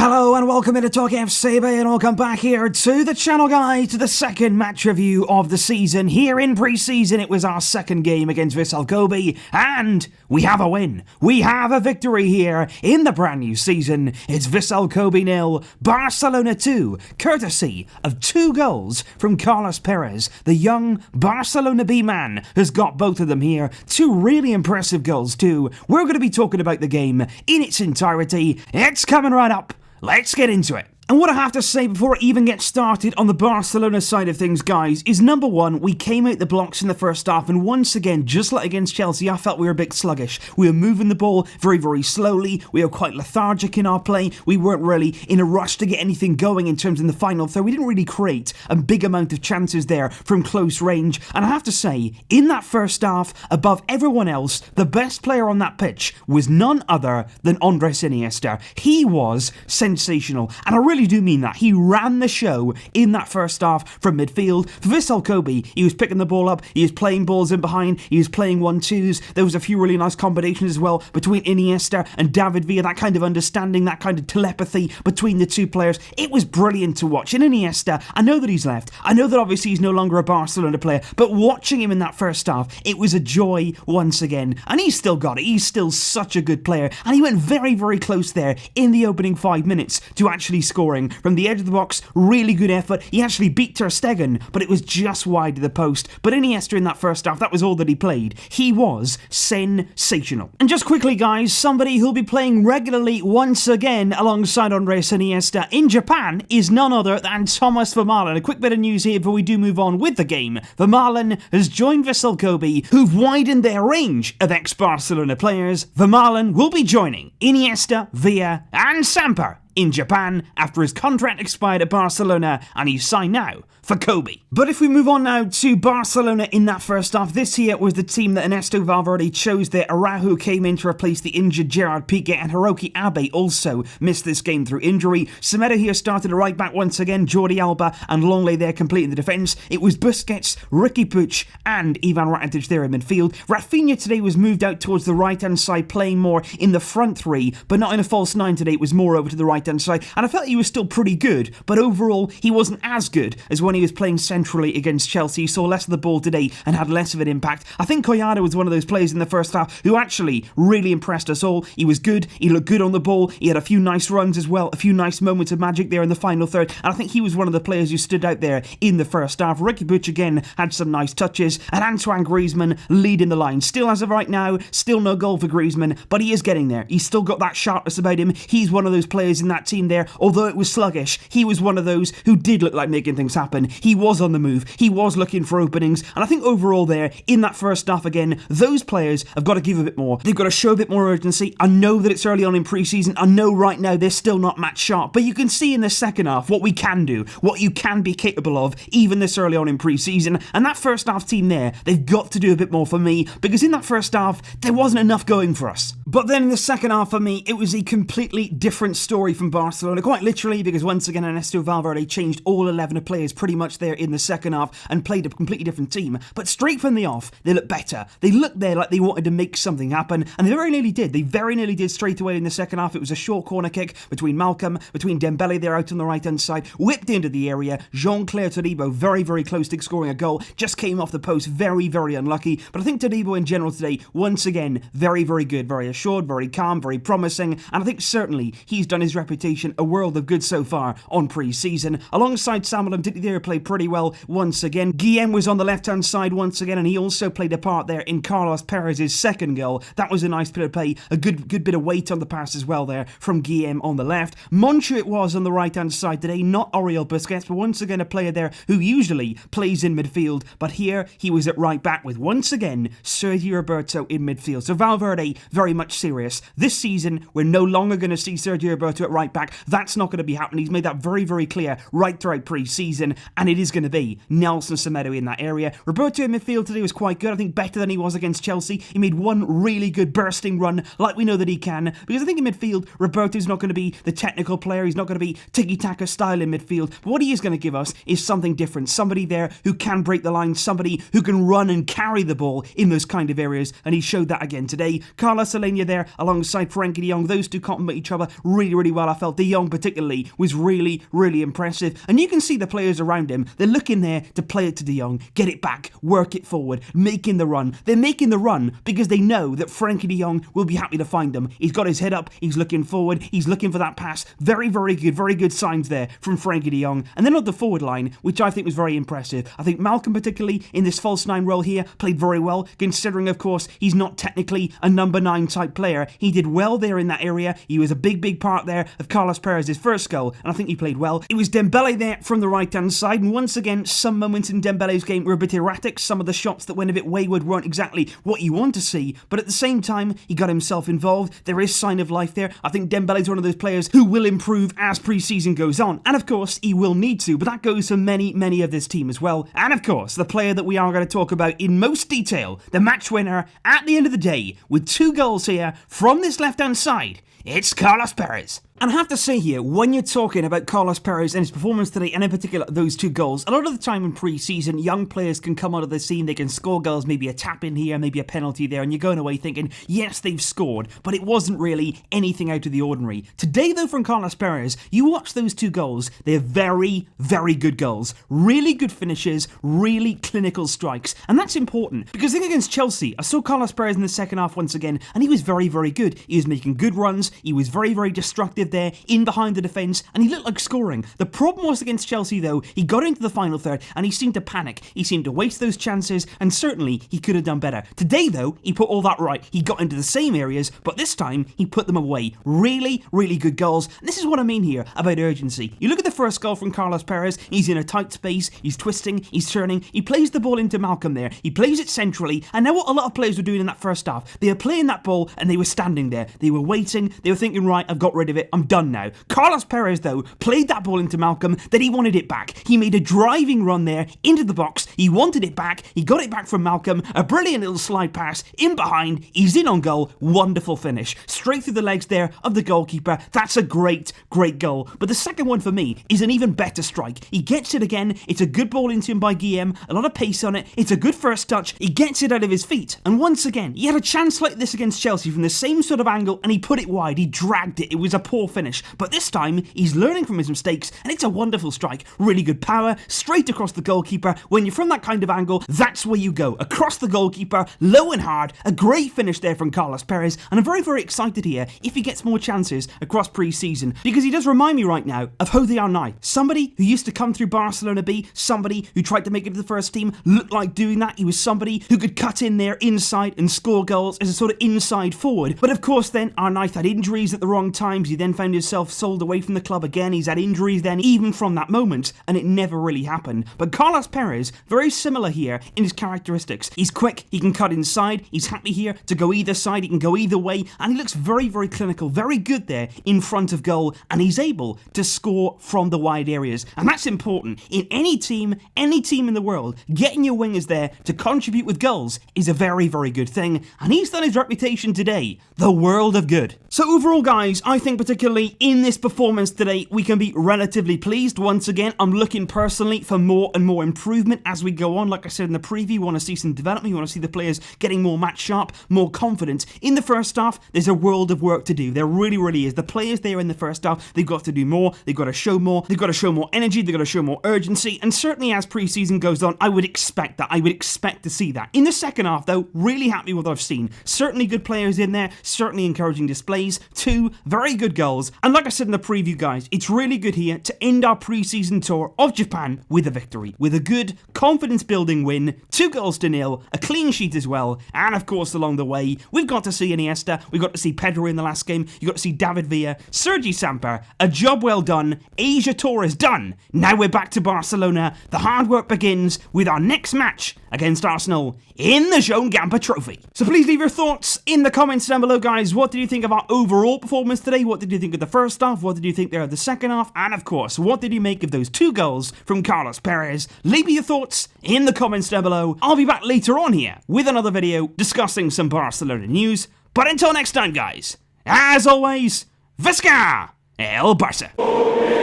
Hello and welcome into TalkFCB and welcome back here to the channel, guys, to the second match review of the season. Here in pre-season, it was our second game against Vissel Kobe, and we have a win. We have a victory here in the brand new season. It's Vissel Kobe 0, Barcelona 2, courtesy of 2 goals from Carlos Perez. The young Barcelona B-man has got both of them here. 2 really impressive goals too. We're going to be talking about the game in its entirety. It's coming right up. Let's get into it. And what I have to say before I even get started on the Barcelona side of things, guys, is number one, we came out the blocks in the first half, and once again, just like against Chelsea, I felt we were a bit sluggish. We were moving the ball very, very slowly. We were quite lethargic in our play. We weren't really in a rush to get anything going in terms of the final third. We didn't really create a big amount of chances there from close range. And I have to say, in that first half, above everyone else, the best player on that pitch was none other than Andres Iniesta. He was sensational, and I really do mean that. He ran the show in that first half from midfield. For Vissel Kobe, he was picking the ball up, he was playing balls in behind, he was playing 1-2s. There was a few really nice combinations as well between Iniesta and David Villa, that kind of understanding, that kind of telepathy between the two players. It was brilliant to watch. And Iniesta, I know that he's left, I know that obviously he's no longer a Barcelona player, but watching him in that first half, it was a joy once again. And he's still got it. He's still such a good player, and he went very, very close there in the opening 5 minutes to actually scoring from the edge of the box. Really good effort. He actually beat Ter Stegen, but it was just wide of the post. But Iniesta in that first half, that was all that he played. He was sensational. And just quickly, guys, somebody who'll be playing regularly once again alongside Andres Iniesta in Japan is none other than Thomas Vermaelen. A quick bit of news here before we do move on with the game. Vermaelen has joined Vissel Kobe, who've widened their range of ex-Barcelona players. Vermaelen will be joining Iniesta, Villa and Samper in Japan after his contract expired at Barcelona, and he's signed now for Kobe. But if we move on now to Barcelona in that first half, this here was the team that Ernesto Valverde chose there. Araujo came in to replace the injured Gerard Piqué, and Hiroki Abe also missed this game through injury. Semedo here started a right back once again, Jordi Alba and Longley there completing the defence. It was Busquets, Ricky Puig and Ivan Rakitic there in midfield. Rafinha today was moved out towards the right hand side, playing more in the front three, but not in a false 9 today. It was more over to the right hand side, and I felt he was still pretty good, but overall he wasn't as good as when he was playing centrally against Chelsea. He saw less of the ball today and had less of an impact. I think Collado was one of those players in the first half who actually really impressed us all. He was good, he looked good on the ball, he had a few nice runs as well, a few nice moments of magic there in the final third, and I think he was one of the players who stood out there in the first half. Ricky Puig again had some nice touches, and Antoine Griezmann leading the line. Still as of right now, still no goal for Griezmann, but he is getting there. He's still got that sharpness about him. He's one of those players in that team there, although it was sluggish, he was one of those who did look like making things happen. He was on the move, he was looking for openings, and I think overall there, in that first half again, those players have got to give a bit more. They've got to show a bit more urgency. I know that it's early on in pre-season, I know right now they're still not match sharp, but you can see in the second half what we can do, what you can be capable of, even this early on in pre-season, and that first half team there, they've got to do a bit more for me, because in that first half, there wasn't enough going for us. But then in the second half for me, it was a completely different story from Barcelona, quite literally, because once again Ernesto Valverde changed all 11 of players pretty much there in the second half and played a completely different team. But straight from the off, they looked better. They looked there like they wanted to make something happen, and they very nearly did. They very nearly did straight away in the second half. It was a short corner kick between Malcolm, between Dembele there out on the right hand side, whipped into the area. Jean-Claire Todibo very, very close to scoring a goal, just came off the post, very, very unlucky. But I think Todibo in general today, once again, very, very good, very assured, very calm, very promising, and I think certainly he's done his reputation a world of good so far on pre-season. Alongside Samuel Umtiti there, played pretty well once again. Guillem was on the left-hand side once again, and he also played a part there in Carlos Perez's second goal. That was a nice bit of play, a good bit of weight on the pass as well there from Guillem on the left. Monchu it was on the right-hand side today, not Oriol Busquets, but once again a player there who usually plays in midfield, but here he was at right back with once again Sergi Roberto in midfield. So Valverde very much serious. This season, we're no longer going to see Sergi Roberto at right back. That's not going to be happening. He's made that very, very clear right throughout pre-season, and it is going to be Nelson Semedo in that area. Roberto in midfield today was quite good. I think better than he was against Chelsea. He made one really good bursting run, like we know that he can, because I think in midfield, Roberto's not going to be the technical player. He's not going to be tiki-taka style in midfield, but what he is going to give us is something different. Somebody there who can break the line, somebody who can run and carry the ball in those kind of areas, and he showed that again today. Carlos Alenia Rafinha there alongside Frenkie de Jong. Those two complement each other really, really well. I felt de Jong particularly was really, really impressive. And you can see the players around him. They're looking there to play it to de Jong, get it back, work it forward, making the run. They're making the run because they know that Frenkie de Jong will be happy to find them. He's got his head up, he's looking forward, he's looking for that pass. Very, very good signs there from Frenkie de Jong. And then on the forward line, which I think was very impressive. I think Malcolm, particularly in this false nine role here, played very well, considering, of course, he's not technically a number 9 type player. He did well there in that area. He was a big part there of Carlos Perez's first goal, and I think he played well. It was Dembele there from the right-hand side, and once again, some moments in Dembele's game were a bit erratic. Some of the shots that went a bit wayward weren't exactly what you want to see, but at the same time, he got himself involved. There is sign of life there. I think Dembele's one of those players who will improve as pre-season goes on, and of course, he will need to, but that goes for many of this team as well. And of course, the player that we are going to talk about in most detail, the match winner at the end of the day, with 2 goals here from this left-hand side, it's Carlos Perez. And I have to say here, when you're talking about Carlos Perez and his performance today, and in particular those 2 goals, a lot of the time in pre-season, young players can come out of the scene, they can score goals, maybe a tap in here, maybe a penalty there, and you're going away thinking, yes, they've scored, but it wasn't really anything out of the ordinary. Today, though, from Carlos Perez, you watch those 2 goals, they're very good goals. Really good finishes, really clinical strikes, and that's important, because I think against Chelsea, I saw Carlos Perez in the second half once again, and he was very good. He was making good runs, he was very destructive there, in behind the defence, and he looked like scoring. The problem was against Chelsea, though, he got into the final third, and he seemed to panic. He seemed to waste those chances, and certainly he could have done better. Today, though, he put all that right. He got into the same areas, but this time, he put them away. Really good goals, and this is what I mean here about urgency. You look at the first goal from Carlos Perez, he's in a tight space, he's twisting, he's turning, he plays the ball into Malcolm there, he plays it centrally, and now what a lot of players were doing in that first half, they were playing that ball, and they were standing there. They were waiting, they were thinking, right, I've got rid of it, I'm done now. Carlos Perez, though, played that ball into Malcolm, then he wanted it back. He made a driving run there into the box, he wanted it back, he got it back from Malcolm, a brilliant little slide pass, in behind, he's in on goal, wonderful finish. Straight through the legs there of the goalkeeper, that's a great goal. But the second one for me is an even better strike. He gets it again, it's a good ball into him by Guillem, a lot of pace on it, it's a good first touch, he gets it out of his feet. And once again, he had a chance like this against Chelsea from the same sort of angle, and he put it wide, he dragged it, it was a poor finish. But this time, he's learning from his mistakes, and it's a wonderful strike. Really good power, straight across the goalkeeper. When you're from that kind of angle, that's where you go. Across the goalkeeper, low and hard. A great finish there from Carlos Perez, and I'm very excited here if he gets more chances across pre-season, because he does remind me right now of Jose Arnaiz. Somebody who used to come through Barcelona B, somebody who tried to make it to the first team, looked like doing that. He was somebody who could cut in there inside and score goals as a sort of inside forward. But of course then, Arnaiz had injuries at the wrong times. He then found himself sold away from the club again. He's had injuries then even from that moment, and it never really happened. But Carlos Perez, very similar here in his characteristics. He's quick, he can cut inside, he's happy here to go either side, he can go either way, and he looks very clinical, very good there in front of goal, and he's able to score from the wide areas. And that's important. In any team in the world, getting your wingers there to contribute with goals is a very good thing, and he's done his reputation today the world of good. So overall, guys, I think particularly in this performance today, we can be relatively pleased. Once again, I'm looking personally for more and more improvement as we go on. Like I said in the preview, you want to see some development, you want to see the players getting more match sharp, more confident. In the first half, there's a world of work to do. There really is. The players there in the first half, they've got to do more, they've got to show more, they've got to show more energy, they've got to show more urgency, and certainly as pre-season goes on, I would expect that. I would expect to see that. In the second half, though, really happy with what I've seen. Certainly good players in there, certainly encouraging displays, 2 very good goals, and like I said in the preview, guys, it's really good here to end our pre-season tour of Japan with a victory, with a good confidence-building win, 2-0, a clean sheet as well, and of course along the way, we've got to see Iniesta, we've got to see Pedro in the last game, you got to see David Villa, Sergi Samper, a job well done, Asia tour is done, now we're back to Barcelona, the hard work begins with our next match against Arsenal in the Joan Gamper Trophy. So please leave your thoughts in the comments down below, guys. What did you think of our overall performance today? What did you think of the first half? What did you think there of the second half? And of course, what did you make of those 2 goals from Carlos Perez? Leave me your thoughts in the comments down below. I'll be back later on here with another video discussing some Barcelona news. But until next time, guys, as always, Visca el Barça!